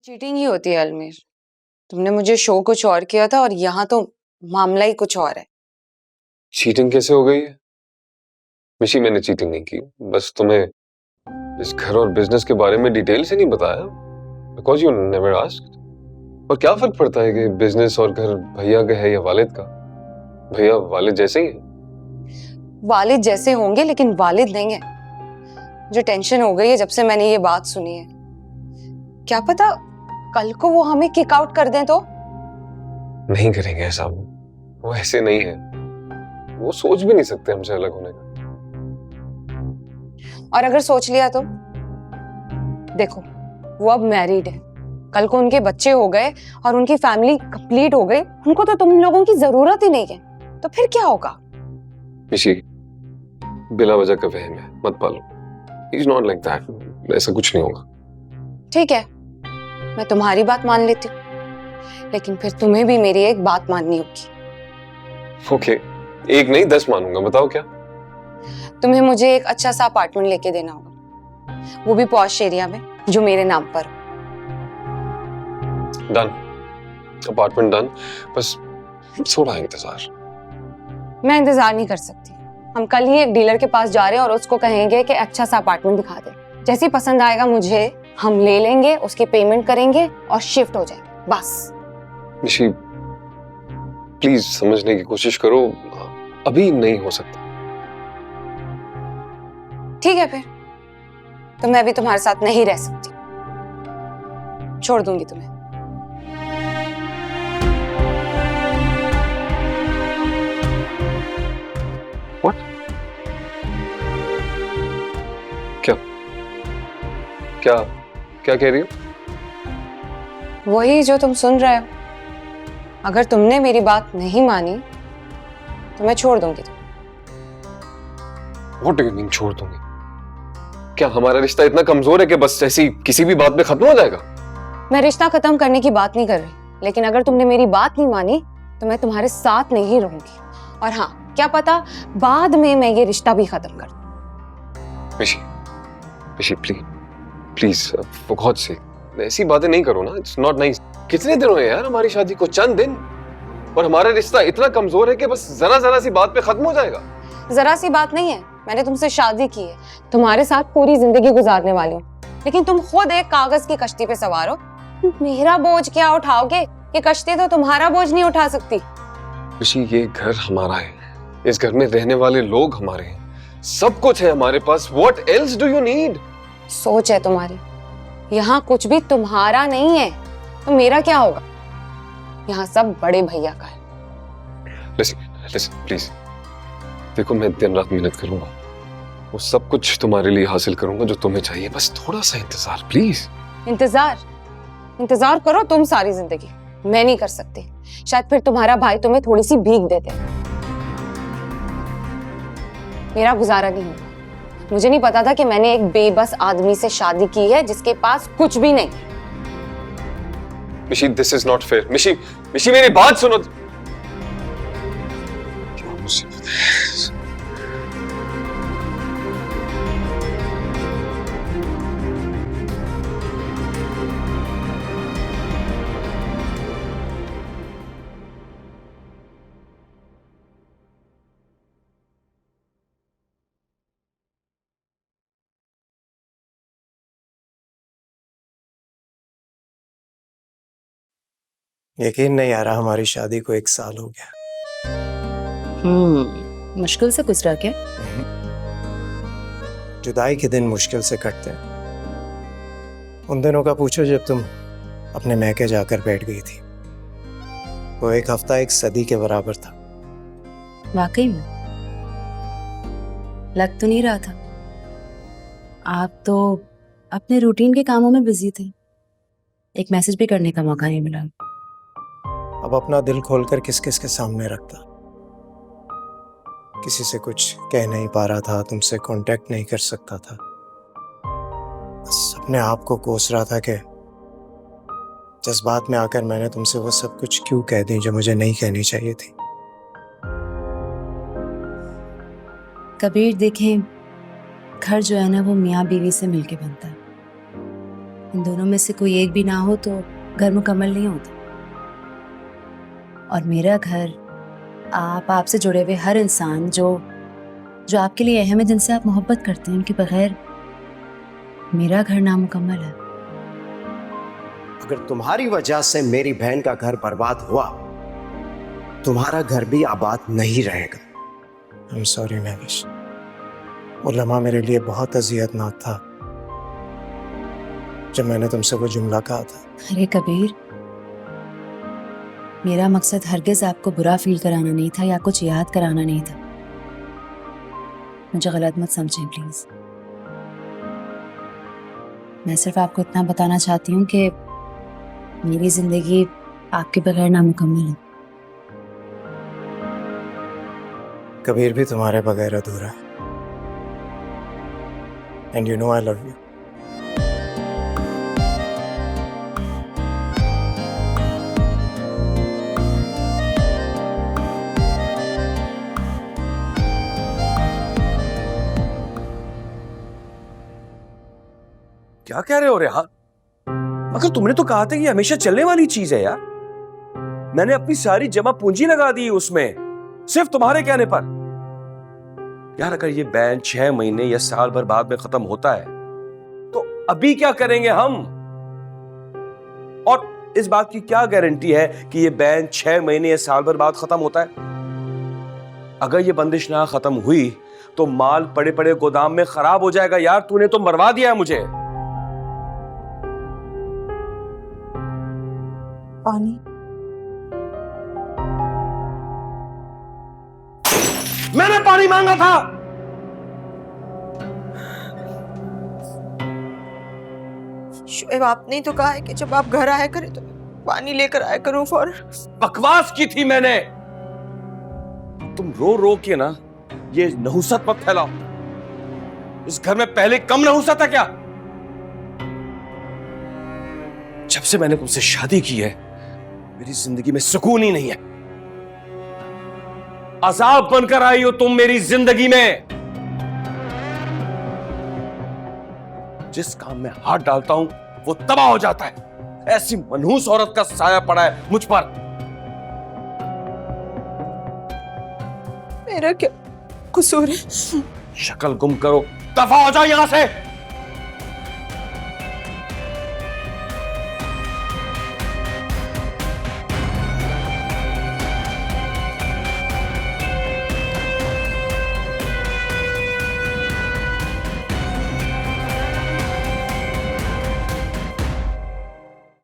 Cheating ही होती है अलमीर। तुमने मुझे शो कुछ और किया था और यहाँ तो मामला ही कुछ और है। चीटिंग कैसे हो गई है? मिशी, मैंने चीटिंग नहीं की, बस तुम्हें इस घर और बिजनेस के बारे में डिटेल से नहीं बताया बिकॉज यू नेवर आस्क्ड। और क्या फर्क पड़ता है कि बिजनेस और घर भैया का है या वालिद का? भैया वालिद जैसे ही है। वालिद जैसे होंगे लेकिन वालिद नहीं है। जो टेंशन हो गई है जब से मैंने ये बात सुनी है, क्या पता कल को वो हमें किक आउट कर दें तो? नहीं करेंगे ऐसा, वो ऐसे नहीं है, वो सोच भी नहीं सकते हमसे अलग होने का। और अगर सोच लिया तो देखो, वो अब मैरिड है, कल को उनके बच्चे हो गए और उनकी फैमिली कंप्लीट हो गई, उनको तो तुम लोगों की जरूरत ही नहीं है, तो फिर क्या होगा? मिशी, बिला वजह का वहम है, मत पालो। He's not like that. ऐसा कुछ नहीं होगा। ठीक है, मैं तुम्हारी बात मान लेती हूँ, लेकिन फिर तुम्हें भी मेरी एक बात माननी होगी। ओके, एक नहीं 10 मानूंगा, बताओ क्या? तुम्हें मुझे एक अच्छा सा अपार्टमेंट लेके देना होगा, वो भी पॉश एरिया में, जो मेरे नाम पर हो। डन, अपार्टमेंट डन, बस थोड़ा इंतजार। मैं इंतजार नहीं कर सकती। हम कल ही एक डीलर के पास जा रहे हैं और उसको कहेंगे कि अच्छा सा अपार्टमेंट दिखा दे। जैसे ही पसंद आएगा मुझे, हम ले लेंगे, उसकी पेमेंट करेंगे और शिफ्ट हो जाएंगे, बस। निशी, प्लीज समझने की कोशिश करो, अभी नहीं हो सकता। ठीक है फिर, तो मैं भी तुम्हारे साथ नहीं रह सकती, छोड़ दूंगी तुम्हें। What? क्या क्या क्या कह रही हो? वही जो तुम सुन रहे हो। अगर तुमने मेरी बात नहीं मानी तो मैं छोड़ दूंगी तुम्हें। What do you mean छोड़ दूंगी? क्या हमारा रिश्ता इतना कमजोर है कि बस ऐसी किसी भी बात में खत्म हो जाएगा? मैं रिश्ता खत्म करने की बात नहीं कर रही, लेकिन अगर तुमने मेरी बात नहीं मानी तो मैं तुम्हारे साथ नहीं रहूंगी। और हाँ, क्या पता बाद में मैं ये रिश्ता भी खत्म कर दूं। मिशी, मिशी please please, for God's sake, ऐसी बातें नहीं करो ना, इट्स नॉट नाइस। कितने दिन हुए यार हमारी शादी को? चंद दिन, और हमारा रिश्ता इतना कमजोर है कि बस जरा जरा सी बात पे खत्म हो जाएगा। जरा सी बात नहीं है, मैंने तुमसे शादी की है, तुम्हारे साथ पूरी जिंदगी गुजारने वाली हूँ, लेकिन तुम खुद एक कागज की कश्ती पे सवार हो। मेरा बोझ क्या उठाओगे? ये कश्ती तो तुम्हारा बोझ नहीं उठा सकती। मिशी, ये घर हमारा है, इस घर में रहने वाले लोग हमारे हैं, सब कुछ है हमारे पास। What else do you need? सोच है तुम्हारी, यहाँ कुछ भी तुम्हारा नहीं है, तो मेरा क्या होगा? यहाँ सब बड़े भैया का है। Listen, listen, please. देखो, मैं दिन रात मेहनत करूंगा, वो सब कुछ तुम्हारे लिए हासिल करूंगा जो तुम्हें चाहिए, बस थोड़ा सा इंतजार प्लीज। इंतजार करो तुम सारी जिंदगी, मैं नहीं कर सकती। शायद फिर तुम्हारा भाई तुम्हें थोड़ी सी भीख देते। मेरा गुजारा नहीं होगा। मुझे नहीं पता था कि मैंने एक बेबस आदमी से शादी की है जिसके पास कुछ भी नहीं। मिशी, दिस इज नॉट फेयर। मिशी, मिशी मेरी बात सुनो। क्या मुसीबत है? यकीन नहीं आ रहा हमारी शादी को 1 साल हो गया। मुश्किल से गुजरा क्या? जुदाई के दिन मुश्किल से कटते हैं। उन दिनों का पूछो जब तुम अपने मैके जाकर बैठ गई थी। वो 1 हफ्ता 1 सदी के बराबर था। वाकई में लग तो नहीं रहा था। आप तो अपने रूटीन के कामों में बिजी थे, एक मैसेज भी करने का मौका नहीं मिला। अब अपना दिल खोलकर किस किस के सामने रखता? किसी से कुछ कह नहीं पा रहा था, तुमसे कांटेक्ट नहीं कर सकता था, बस अपने आप को कोस रहा था कि जज्बात में आकर मैंने तुमसे वो सब कुछ क्यों कह दी जो मुझे नहीं कहनी चाहिए थी। कबीर देखें, घर जो है ना वो मियाँ बीवी से मिलके बनता है। इन दोनों में से कोई एक भी ना हो तो घर मुकम्मल नहीं होता। और मेरा घर, आपसे जुड़े हुए हर इंसान जो आपके लिए अहम है, जिनसे आप मोहब्बत करते हैं, उनके बगैर मेरा घर नामुकम्मल है। अगर तुम्हारी वजह से मेरी बहन का घर बर्बाद हुआ, तुम्हारा घर भी आबाद नहीं रहेगा। I'm sorry महविश, वो लम्हा मेरे लिए बहुत अजियतनाक था जब मैंने तुमसे वो जुमला कहा था। अरे कबीर, मेरा मकसद हरगिज आपको बुरा फील कराना नहीं था या कुछ याद कराना नहीं था। मुझे गलत मत समझें प्लीज। मैं सिर्फ आपको इतना बताना चाहती हूँ कि मेरी जिंदगी आपके बगैर नामुकम्मल है। कबीर भी तुम्हारे बगैर अधूरा है। And you know I love you. क्या कह रहे हो रेहान? मगर तुमने तो कहा था कि ये हमेशा चलने वाली चीज है यार। मैंने अपनी सारी जमा पूंजी लगा दी उसमें, सिर्फ तुम्हारे कहने पर। यार अगर ये बैन 6 महीने या साल भर बाद में खत्म होता है तो अभी क्या करेंगे हम? और इस बात की क्या गारंटी है कि ये बैन 6 महीने या साल भर बाद खत्म होता है? अगर ये बंदिश ना खत्म हुई तो माल पड़े पड़े गोदाम में खराब हो जाएगा। यार तूने तो मरवा दिया है मुझे। पानी। मैंने पानी मांगा था। शुएब, आपने ही तो कहा है कि जब आप घर आया करें तो पानी लेकर आया करूं फौरन। बकवास की थी मैंने। तुम रो रो के ना ये नहुसत मत फैलाओ। इस घर में पहले कम नहुसत था क्या? जब से मैंने तुमसे शादी की है मेरी जिंदगी में सुकून ही नहीं है। अजाब बनकर आई हो तुम मेरी जिंदगी में। जिस काम में हाथ डालता हूं वो तबाह हो जाता है। ऐसी मनहूस औरत का साया पड़ा है मुझ पर। मेरा क्या कसूर है? शक्ल गुम करो, दफा हो जाओ यहां से।